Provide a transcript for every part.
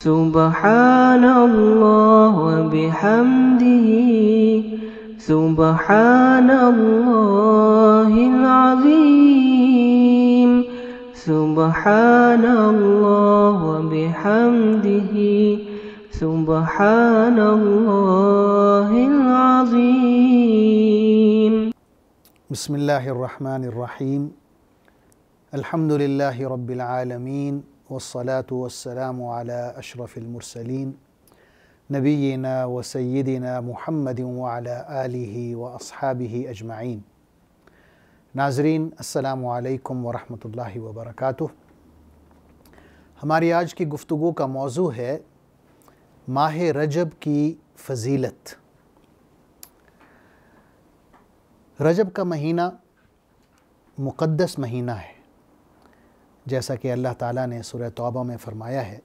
سبحان اللہ وبحمدہ سبحان اللہ العظیم سبحان اللہ وبحمدہ سبحان اللہ العظیم۔ بسم اللہ الرحمن الرحیم۔ الحمد للہ رب العالمین والصلاة والسلام علی اشرف المرسلین نبینا و سیدنا محمد وعلی آلہ و اصحابہ اجمعین۔ ناظرین السلام علیکم ورحمۃ اللہ وبرکاتہ۔ ہماری آج کی گفتگو کا موضوع ہے ماہ رجب کی فضیلت۔ رجب کا مہینہ مقدس مہینہ ہے، جیسا کہ اللہ تعالیٰ نے سورہ توبہ میں فرمایا ہے،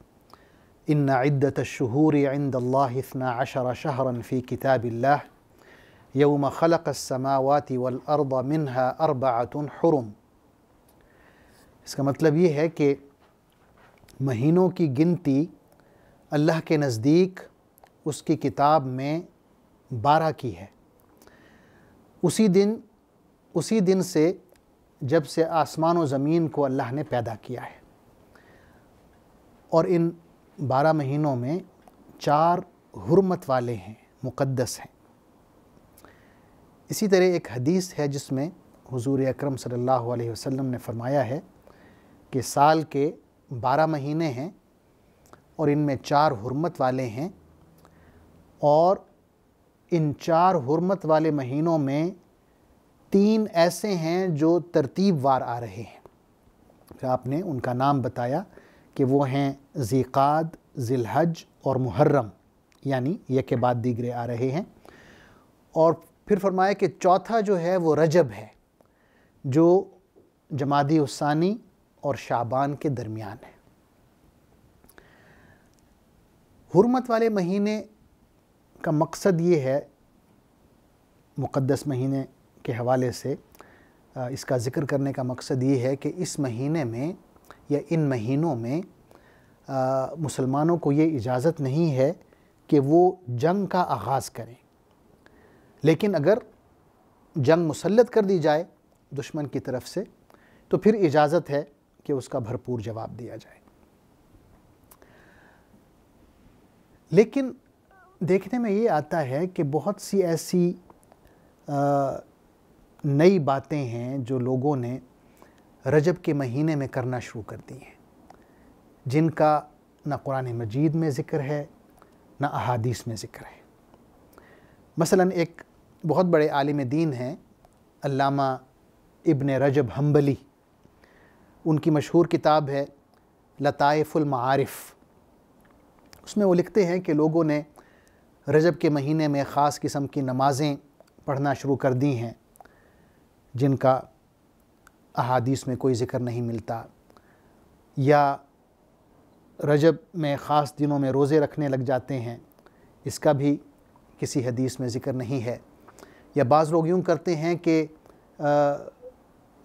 ان عدۃ الشہور عند اللہ 12 شہرا فی کتاب اللہ یوم خلق السماوات والارض منها 4 حرم۔ اس کا مطلب یہ ہے کہ مہینوں کی گنتی اللہ کے نزدیک اس کی کتاب میں 12 کی ہے، اسی دن سے جب سے آسمان و زمین کو اللہ نے پیدا کیا ہے، اور ان 12 مہینوں میں 4 حرمت والے ہیں، مقدس ہیں۔ اسی طرح ایک حدیث ہے جس میں حضور اکرم صلی اللہ علیہ وسلم نے فرمایا ہے کہ سال کے 12 مہینے ہیں اور ان میں 4 حرمت والے ہیں، اور ان 4 حرمت والے مہینوں میں 3 ایسے ہیں جو ترتیب وار آ رہے ہیں۔ پھر آپ نے ان کا نام بتایا کہ وہ ہیں ذی قعد، ذی الحج اور محرم، یعنی یک کے بعد دیگرے آ رہے ہیں۔ اور پھر فرمایا کہ چوتھا جو ہے وہ رجب ہے، جو جمادی الثانی اور شعبان کے درمیان ہے۔ حرمت والے مہینے کا مقصد یہ ہے، مقدس مہینے کے حوالے سے اس کا ذکر کرنے کا مقصد یہ ہے کہ اس مہینے میں یا ان مہینوں میں مسلمانوں کو یہ اجازت نہیں ہے کہ وہ جنگ کا آغاز کریں، لیکن اگر جنگ مسلط کر دی جائے دشمن کی طرف سے تو پھر اجازت ہے کہ اس کا بھرپور جواب دیا جائے۔ لیکن دیکھنے میں یہ آتا ہے کہ بہت سی ایسی نئی باتیں ہیں جو لوگوں نے رجب کے مہینے میں کرنا شروع کر دی ہیں، جن کا نہ قرآن مجید میں ذکر ہے نہ احادیث میں ذکر ہے۔ مثلا ایک بہت بڑے عالم دین ہیں علامہ ابن رجب حنبلی، ان کی مشہور کتاب ہے لطائف المعارف۔ اس میں وہ لکھتے ہیں کہ لوگوں نے رجب کے مہینے میں خاص قسم کی نمازیں پڑھنا شروع کر دی ہیں جن کا احادیث میں کوئی ذکر نہیں ملتا، یا رجب میں خاص دنوں میں روزے رکھنے لگ جاتے ہیں، اس کا بھی کسی حدیث میں ذکر نہیں ہے۔ یا بعض لوگ یوں کرتے ہیں کہ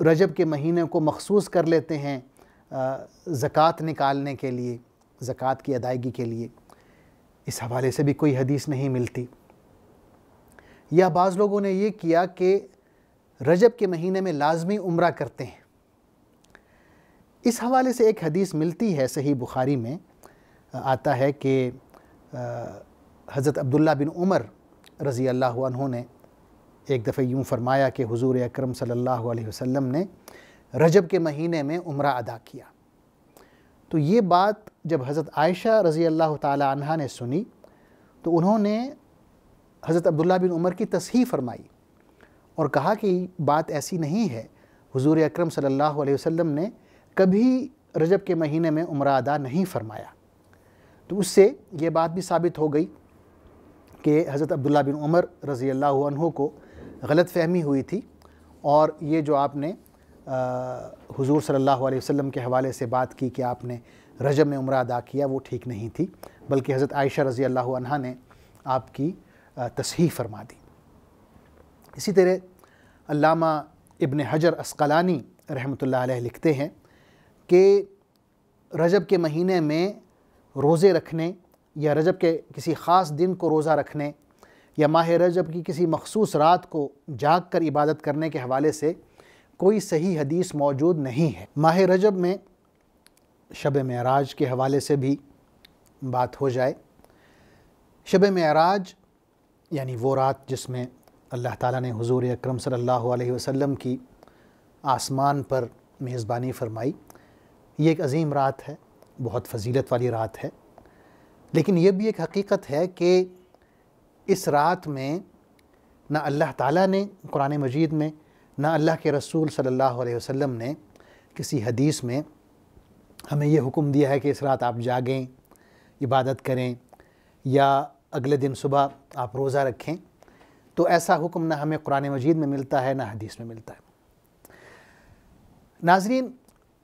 رجب کے مہینے کو مخصوص کر لیتے ہیں زکوٰۃ نکالنے کے لیے، زکوٰۃ کی ادائیگی کے لیے، اس حوالے سے بھی کوئی حدیث نہیں ملتی۔ یا بعض لوگوں نے یہ کیا کہ رجب کے مہینے میں لازمی عمرہ کرتے ہیں۔ اس حوالے سے ایک حدیث ملتی ہے، صحیح بخاری میں آتا ہے کہ حضرت عبداللہ بن عمر رضی اللہ عنہ نے ایک دفعہ یوں فرمایا کہ حضور اکرم صلی اللہ علیہ وسلم نے رجب کے مہینے میں عمرہ ادا کیا۔ تو یہ بات جب حضرت عائشہ رضی اللہ تعالی عنہا نے سنی تو انہوں نے حضرت عبداللہ بن عمر کی تصحیح فرمائی اور کہا کہ بات ایسی نہیں ہے، حضور اکرم صلی اللہ علیہ وسلم نے کبھی رجب کے مہینے میں عمرہ ادا نہیں فرمایا۔ تو اس سے یہ بات بھی ثابت ہو گئی کہ حضرت عبداللہ بن عمر رضی اللہ عنہ کو غلط فہمی ہوئی تھی، اور یہ جو آپ نے حضور صلی اللہ علیہ وسلم کے حوالے سے بات کی کہ آپ نے رجب میں عمرہ ادا کیا، وہ ٹھیک نہیں تھی، بلکہ حضرت عائشہ رضی اللہ عنہا نے آپ کی تصحیح فرما دی۔ اسی طرح علامہ ابن حجر عسقلانی رحمۃ اللہ علیہ لکھتے ہیں کہ رجب کے مہینے میں روزے رکھنے یا رجب کے کسی خاص دن کو روزہ رکھنے یا ماہ رجب کی کسی مخصوص رات کو جاگ کر عبادت کرنے کے حوالے سے کوئی صحیح حدیث موجود نہیں ہے۔ ماہ رجب میں شب معراج کے حوالے سے بھی بات ہو جائے۔ شب معراج یعنی وہ رات جس میں اللہ تعالیٰ نے حضور اکرم صلی اللہ علیہ وسلم کی آسمان پر میزبانی فرمائی، یہ ایک عظیم رات ہے، بہت فضیلت والی رات ہے، لیکن یہ بھی ایک حقیقت ہے کہ اس رات میں نہ اللہ تعالیٰ نے قرآن مجید میں، نہ اللہ کے رسول صلی اللہ علیہ وسلم نے کسی حدیث میں ہمیں یہ حکم دیا ہے کہ اس رات آپ جاگیں، عبادت کریں یا اگلے دن صبح آپ روزہ رکھیں۔ تو ایسا حکم نہ ہمیں قرآن مجید میں ملتا ہے نہ حدیث میں ملتا ہے۔ ناظرین،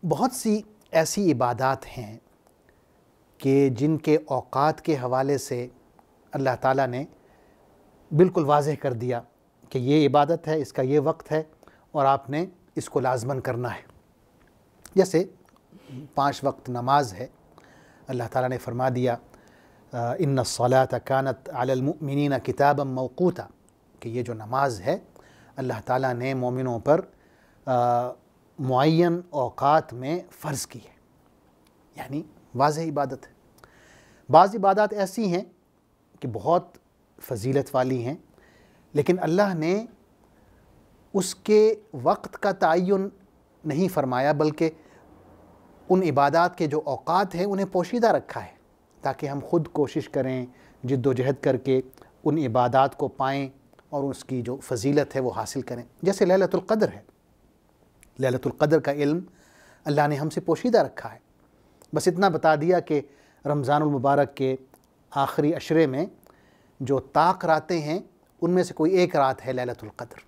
بہت سی ایسی عبادات ہیں کہ جن کے اوقات کے حوالے سے اللہ تعالیٰ نے بالکل واضح کر دیا کہ یہ عبادت ہے، اس کا یہ وقت ہے اور آپ نے اس کو لازماً کرنا ہے۔ جیسے 5 وقت نماز ہے، اللہ تعالیٰ نے فرما دیا ان الصلاۃ کانت علی المؤمنین کتابا موقوتا، کہ یہ جو نماز ہے اللہ تعالیٰ نے مومنوں پر معین اوقات میں فرض کی ہے، یعنی واضح عبادت ہے۔ بعض عبادات ایسی ہیں کہ بہت فضیلت والی ہیں، لیکن اللہ نے اس کے وقت کا تعین نہیں فرمایا، بلکہ ان عبادات کے جو اوقات ہیں انہیں پوشیدہ رکھا ہے تاکہ ہم خود کوشش کریں، جد و جہد کر کے ان عبادات کو پائیں اور اس کی جو فضیلت ہے وہ حاصل کریں۔ جیسے لیلۃ القدر ہے، لیلۃ القدر کا علم اللہ نے ہم سے پوشیدہ رکھا ہے، بس اتنا بتا دیا کہ رمضان المبارک کے آخری عشرے میں جو طاق راتیں ہیں ان میں سے کوئی ایک رات ہے لیلۃ القدر۔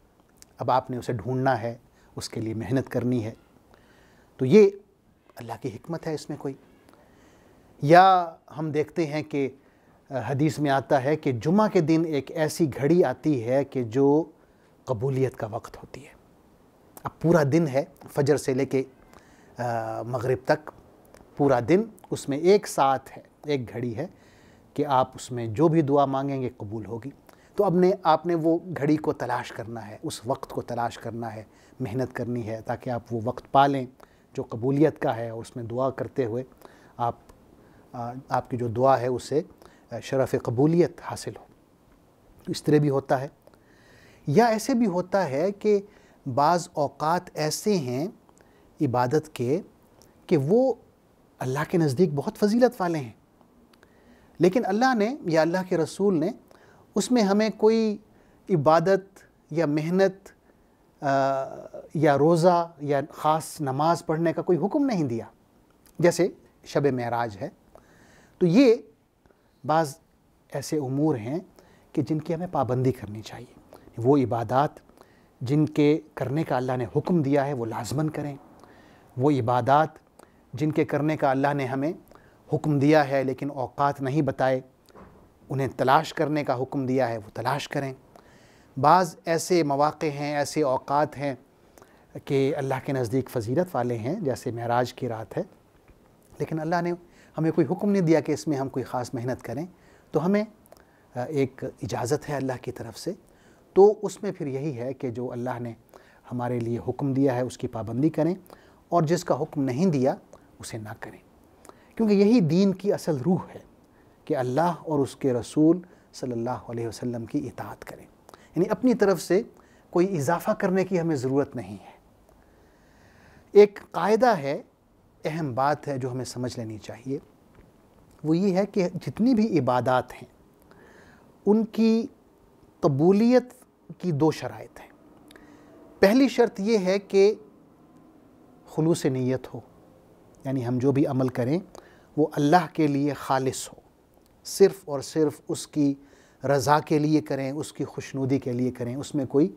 اب آپ نے اسے ڈھونڈنا ہے، اس کے لیے محنت کرنی ہے، تو یہ اللہ کی حکمت ہے اس میں کوئی۔ یا ہم دیکھتے ہیں کہ حدیث میں آتا ہے کہ جمعہ کے دن ایک ایسی گھڑی آتی ہے کہ جو قبولیت کا وقت ہوتی ہے۔ اب پورا دن ہے، فجر سے لے کے مغرب تک پورا دن، اس میں ایک ساتھ ہے، ایک گھڑی ہے کہ آپ اس میں جو بھی دعا مانگیں گے قبول ہوگی۔ تو اب آپ نے وہ گھڑی کو تلاش کرنا ہے، اس وقت کو تلاش کرنا ہے، محنت کرنی ہے تاکہ آپ وہ وقت پا لیں جو قبولیت کا ہے، اور اس میں دعا کرتے ہوئے آپ کی جو دعا ہے اسے شرف قبولیت حاصل ہو۔ اس طرح بھی ہوتا ہے۔ یا ایسے بھی ہوتا ہے کہ بعض اوقات ایسے ہیں عبادت کے کہ وہ اللہ کے نزدیک بہت فضیلت والے ہیں، لیکن اللہ نے یا اللہ کے رسول نے اس میں ہمیں کوئی عبادت یا محنت یا روزہ یا خاص نماز پڑھنے کا کوئی حکم نہیں دیا۔ جیسے شب معراج ہے، تو یہ بعض ایسے امور ہیں کہ جن کی ہمیں پابندی کرنی چاہیے۔ وہ عبادات جن کے کرنے کا اللہ نے حکم دیا ہے وہ لازماً کریں، وہ عبادات جن کے کرنے کا اللہ نے ہمیں حکم دیا ہے لیکن اوقات نہیں بتائے، انہیں تلاش کرنے کا حکم دیا ہے وہ تلاش کریں۔ بعض ایسے مواقع ہیں، ایسے اوقات ہیں کہ اللہ کے نزدیک فضیلت والے ہیں، جیسے معراج کی رات ہے، لیکن اللہ نے ہمیں کوئی حکم نہیں دیا کہ اس میں ہم کوئی خاص محنت کریں، تو ہمیں ایک اجازت ہے اللہ کی طرف سے۔ تو اس میں پھر یہی ہے کہ جو اللہ نے ہمارے لیے حکم دیا ہے اس کی پابندی کریں، اور جس کا حکم نہیں دیا اسے نہ کریں، کیونکہ یہی دین کی اصل روح ہے کہ اللہ اور اس کے رسول صلی اللہ علیہ وسلم کی اطاعت کریں، یعنی اپنی طرف سے کوئی اضافہ کرنے کی ہمیں ضرورت نہیں ہے۔ ایک قاعدہ ہے، اہم بات ہے جو ہمیں سمجھ لینی چاہیے، وہ یہ ہے کہ جتنی بھی عبادات ہیں ان کی قبولیت کی 2 شرائط ہیں۔ پہلی شرط یہ ہے کہ خلوص نیت ہو، یعنی ہم جو بھی عمل کریں وہ اللہ کے لیے خالص ہو، صرف اور صرف اس کی رضا کے لیے کریں، اس کی خوشنودی کے لیے کریں، اس میں کوئی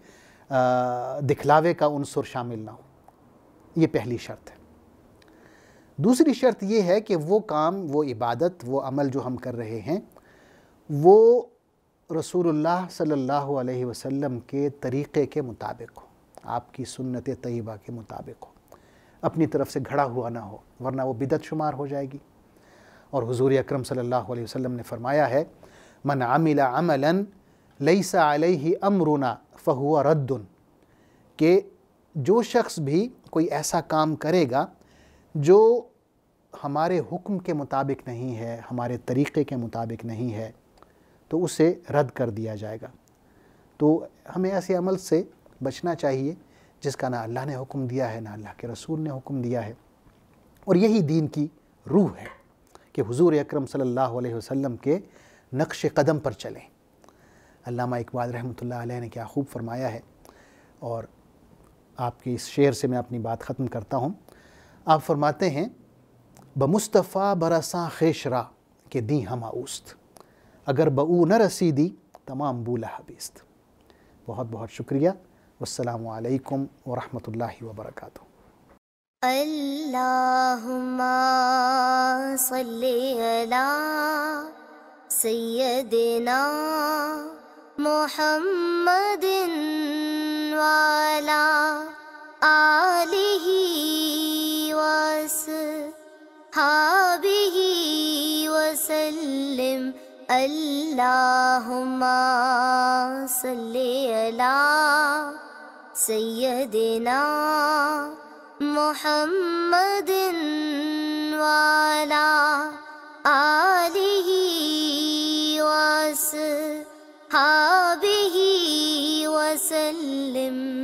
دکھلاوے کا عنصر شامل نہ ہو۔ یہ پہلی شرط ہے۔ دوسری شرط یہ ہے کہ وہ کام، وہ عبادت، وہ عمل جو ہم کر رہے ہیں وہ رسول اللہ صلی اللہ علیہ وسلم کے طریقے کے مطابق ہو، آپ کی سنت طیبہ کے مطابق ہو، اپنی طرف سے گھڑا ہوا نہ ہو، ورنہ وہ بدعت شمار ہو جائے گی۔ اور حضور اکرم صلی اللہ علیہ وسلم نے فرمایا ہے من عمل عملا لیس علیہ امرنا فہو رد، کہ جو شخص بھی کوئی ایسا کام کرے گا جو ہمارے حکم کے مطابق نہیں ہے، ہمارے طریقے کے مطابق نہیں ہے، تو اسے رد کر دیا جائے گا۔ تو ہمیں ایسے عمل سے بچنا چاہیے جس کا نہ اللہ نے حکم دیا ہے، نہ اللہ کے رسول نے حکم دیا ہے۔ اور یہی دین کی روح ہے کہ حضور اکرم صلی اللہ علیہ وسلم کے نقش قدم پر چلیں۔ علامہ اقبال رحمۃ اللہ علیہ نے کیا خوب فرمایا ہے، اور آپ کے اس شعر سے میں اپنی بات ختم کرتا ہوں۔ آپ فرماتے ہیں بمصطفیٰ برساں خیش را کہ دیں ہم اوست، اگر بہو نہ رسیدی تمام بولا حبیست۔ بہت بہت شکریہ، والسلام علیکم ورحمۃ اللہ وبرکاتہ۔ اللہم صلی علی سیدنا محمد وعلی آلہ وصحبہ وسلم۔ اللہم صلی علی سیدنا محمد وعلی آلہ وصحبہ وسلم۔